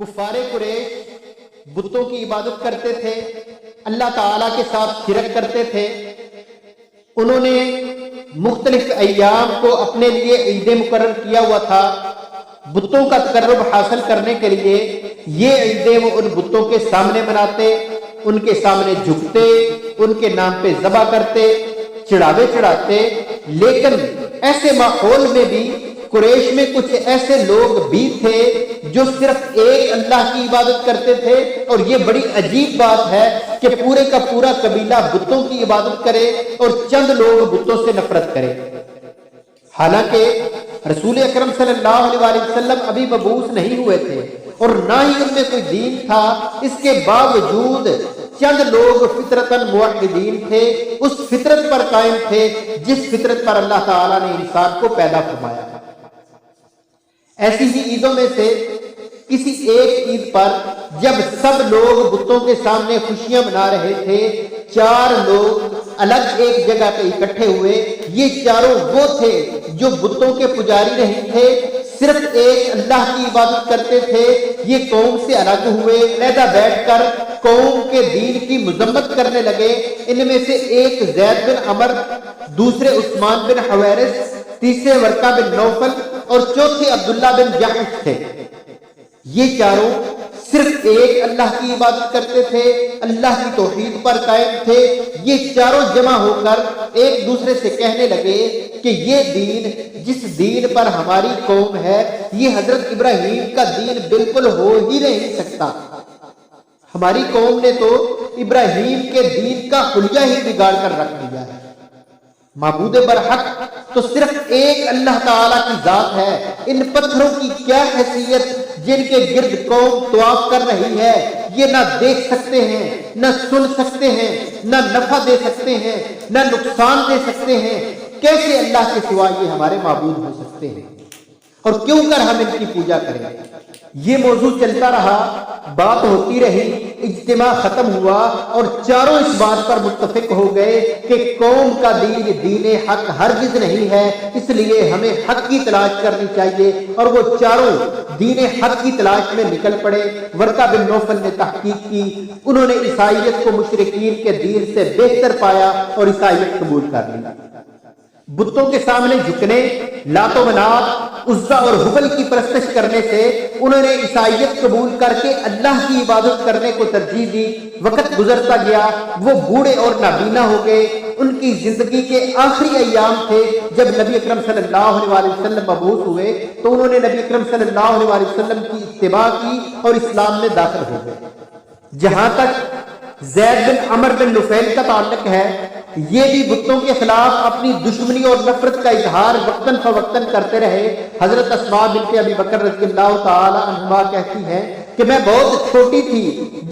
कुफ्फार कुरैश बुतों की इबादत करते थे, अल्लाह ताला के साथ शिरक करते थे। उन्होंने मुख्तलिफ अय्याम को अपने लिए ईद मुकर्रर किया हुआ था बुतों का तकर्रुब हासिल करने के लिए। ये ईदें वो उन बुतों के सामने मनाते, उनके सामने झुकते, उनके नाम पे ज़बह करते, चढ़ावे चढ़ाते। लेकिन ऐसे माहौल में भी कुरैश में कुछ ऐसे लोग भी थे जो सिर्फ एक अल्लाह की इबादत करते थे। और ये बड़ी अजीब बात है कि पूरे का पूरा कबीला बुतों की इबादत करे और चंद लोग बुतों से नफरत करे। हालांकि रसूल अकरम सल्लल्लाहु अलैहि वसल्लम अभी मबूस नहीं हुए थे और ना ही उनमें कोई दीन था। इसके बावजूद चंद लोग फितरतन मुवहिदीन थे, उस फितरत पर कायम थे जिस फितरत पर अल्लाह ताला ने इंसान को पैदा फरमाया। ऐसी ही ईदों में से किसी एक ईद पर जब सब लोग बुतों के सामने खुशियां मना रहे थे, चार लोग अलग एक जगह पे इकट्ठे हुए। ये चारों वो थे जो बुतों के पुजारी नहीं थे, सिर्फ एक अल्लाह की इबादत करते थे। ये कौम से अलग हुए, अलहदा बैठकर कौम के दीन की मजम्मत करने लगे। इनमें से एक ज़ैद बिन अमर, दूसरे उस्मान बिन हवैरिस, तीसरे वर्का बिन नौफल और चौथे अब्दुल्ला बिन जहश थे। ये चारों सिर्फ एक अल्लाह की इबादत करते थे, अल्लाह की तौहीद पर कायम थे। ये चारों जमा होकर एक दूसरे से कहने लगे कि ये दीन जिस दीन पर हमारी कौम है, ये हजरत इब्राहीम का दीन बिल्कुल हो ही नहीं सकता। हमारी कौम ने तो इब्राहीम के दीन का हुलिया ही बिगाड़ कर रख दिया है। माबूद बरहक तो सिर्फ एक अल्लाह ताला की जात है। इन पत्थरों की क्या हैसियत जिनके गिर्द कौम तवाफ कर रही है, ये ना देख सकते हैं, ना सुन सकते हैं, ना नफा दे सकते हैं, ना नुकसान दे सकते हैं। कैसे अल्लाह के सिवा ये हमारे माबूद हो सकते हैं और क्यों कर हम इनकी पूजा करें? ये मौजू चलता रहा, बात होती रही, इज्तिमा खत्म हुआ और चारों इस बात पर मुत्तफिक हो गए कि कौम का दीन दीन हक हरगिज नहीं है, इसलिए हमें हक की तलाश करनी चाहिए। और वो चारों दीन हक की तलाश में निकल पड़े। वर्का बिन नौफल ने तहकीक की, उन्होंने ईसाइयत को मुशरिकीन के दीन से बेहतर पाया और ईसाइयत कबूल कर ली। बुतों के सामने झुकने, लातो मनात, उज्जा और हुबल की परस्तिश करने से उन्होंने ईसाइयत कबूल करके अल्लाह की इबादत करने को तरजीह दी। वक्त गुजरता गया, वो बूढ़े और नाबीना हो गए। उनकी जिंदगी के आखिरी अय्याम थे जब नबी अकरम सल्लल्लाहु अलैहि वसल्लम मबूस हुए, तो उन्होंने नबी अकरम सल्लल्लाहु अलैहि वसल्लम की इत्तिबा की और इस्लाम में दाखिल हो गए। जहां तक ज़ैद बिन अमर बिन नुफैल का ताल्लुक है, ये भी बुतों के खिलाफ अपनी दुश्मनी और नफरत का इजहार वक्तन फवक्तन करते रहे। हजरत अस्मा बिन्त अबी बकर रज़ियल्लाहु ताला अन्हा कहती हैं कि मैं बहुत छोटी थी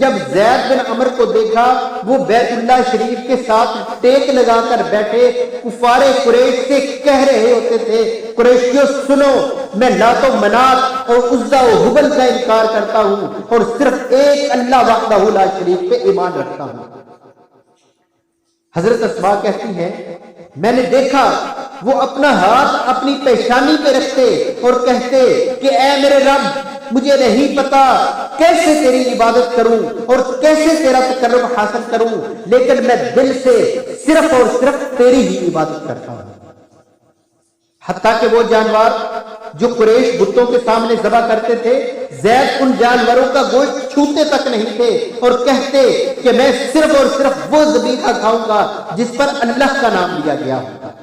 जब ज़ैद बिन अमर को देखा, वो बैतुल्लाह शरीफ के साथ टेक लगाकर बैठे कुफारे कुरैश से कह रहे होते थे, कुरैशियों सुनो, मैं लातो मनात और उज्जा और हुबल का इनकार करता हूँ और सिर्फ एक अल्लाह वहदहू ला शरीक पे ईमान रखता हूँ। हजरत अस्मा कहती हैं, मैंने देखा वो अपना हाथ अपनी पेशानी पे रखते और कहते कि ऐ मेरे रब, मुझे नहीं पता कैसे तेरी इबादत करूं और कैसे तेरा तकर्रुब हासिल करूं, लेकिन मैं दिल से सिर्फ और सिर्फ तेरी ही इबादत करता हूं। हत्ता कि वो जानवर जो कुरैश बुतों के सामने ज़बह करते थे, ज़ैद उन जानवरों का गोश्त छूते तक नहीं थे और कहते कि मैं सिर्फ और सिर्फ वो ज़बीहा खाऊंगा जिस पर अल्लाह का नाम लिया गया होगा।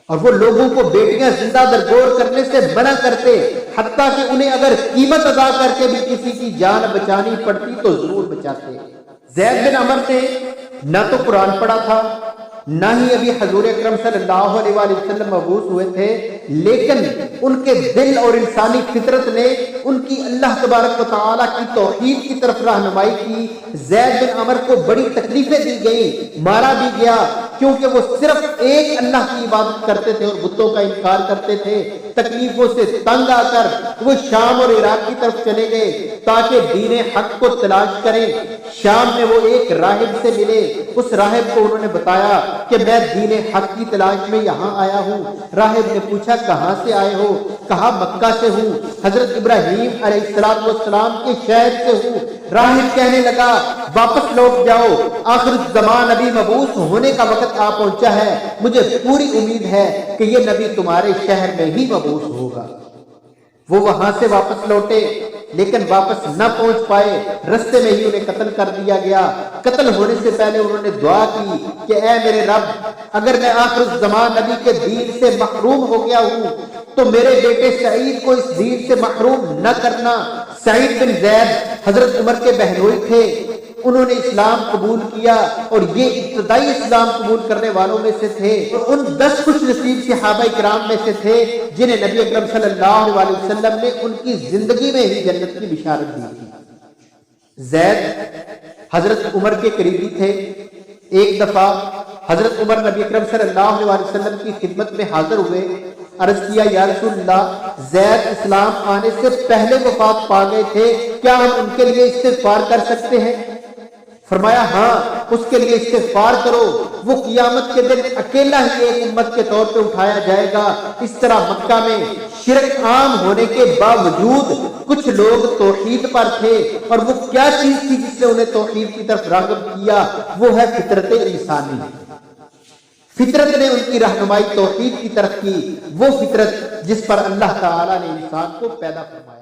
और वो लोगों को बेटियां जिंदा दरगोर करने से मना करते, हत्ता कि उन्हें अगर कीमत अदा करके भी किसी की जान बचानी पड़ती तो जरूर बचाते। ज़ैद बिन अमर ने ना तो कुरान पढ़ा था, ना ही अभी हजूर अकरम सल्लल्लाहु अलैहि वसल्लम मबूस हुए थे, लेकिन उनके दिल और इंसानी फितरत ने उनकी अल्लाह तबारक व तआला की तौहीद की तरफ रहनुमाई की। ज़ैद बिन अमर को बड़ी तकलीफें दी गई, मारा भी गया, کیونکہ وہ صرف ایک اللہ کی عبادت کرتے تھے اور بتوں کا انکار کرتے تھے۔ تکلیفوں سے تنگ آ کر وہ شام اور عراق کی طرف چلے گئے تاکہ دین حق کو تلاش کریں۔ شام میں وہ ایک راہب سے ملے، اس راہب کو انہوں نے بتایا کہ میں دین حق کی تلاش میں یہاں آیا ہوں۔ راہب نے پوچھا کہاں سے آئے ہو؟ کہا مکہ سے ہوں، حضرت ابراہیم علیہ السلام کے شہر سے ہوں۔ راہب کہنے لگا واپس لوٹ جاؤ، آخر الزمان نبی مبعوث ہونے کا وقت آ پہنچا ہے، مجھے پوری امید ہے کہ یہ نبی تمہارے شہر میں ہی مبعوث ہوگا۔ وہ وہاں سے واپس لوٹے لیکن واپس نہ پہنچ پائے، رستے میں ہی انہیں قتل کر دیا گیا۔ قتل ہونے سے پہلے انہوں نے دعا کی کہ اے میرے رب، اگر میں آخر الزمان نبی کے دین سے محروم ہو گیا ہوں تو میرے بیٹے سعید کو اس دین سے محروم نہ کرنا۔ سعید بن زید حضرت عمر کے بہنوئی تھے، انہوں نے اسلام قبول کیا اور یہ ابتدائی اسلام قبول کرنے والوں میں سے تھے، اور ان 10 خوش نصیب صحابہ کرام میں سے تھے جنہیں نبی اکرم صلی اللہ علیہ وسلم نے ان کی زندگی میں ہی جنت کی بشارت دی تھی۔ زید حضرت عمر کے قریبی تھے۔ ایک دفعہ حضرت عمر نبی اکرم صلی اللہ علیہ وسلم کی خدمت میں حاضر ہوئے، عرض کیا یا رسول اللہ، زید اسلام آنے سے پہلے وفات پا گئے تھے، کیا ہم ان کے لیے استغفار کر سکتے ہیں؟ فرمایا ہاں، اس کے لیے استغفار کرو، وہ قیامت کے دن اکیلا ہی ایک امت کے طور پہ اٹھایا جائے گا۔ اس طرح مکہ میں شرک عام ہونے کے باوجود کچھ لوگ توحید پر تھے، اور وہ کیا چیز تھی جس نے انہیں توحید کی طرف راغب کیا؟ وہ ہے فطرت انسانی۔ فطرت نے ان کی رہنمائی توحید کی طرف کی، وہ فطرت جس پر اللہ تعالیٰ نے انسان کو پیدا فرمایا۔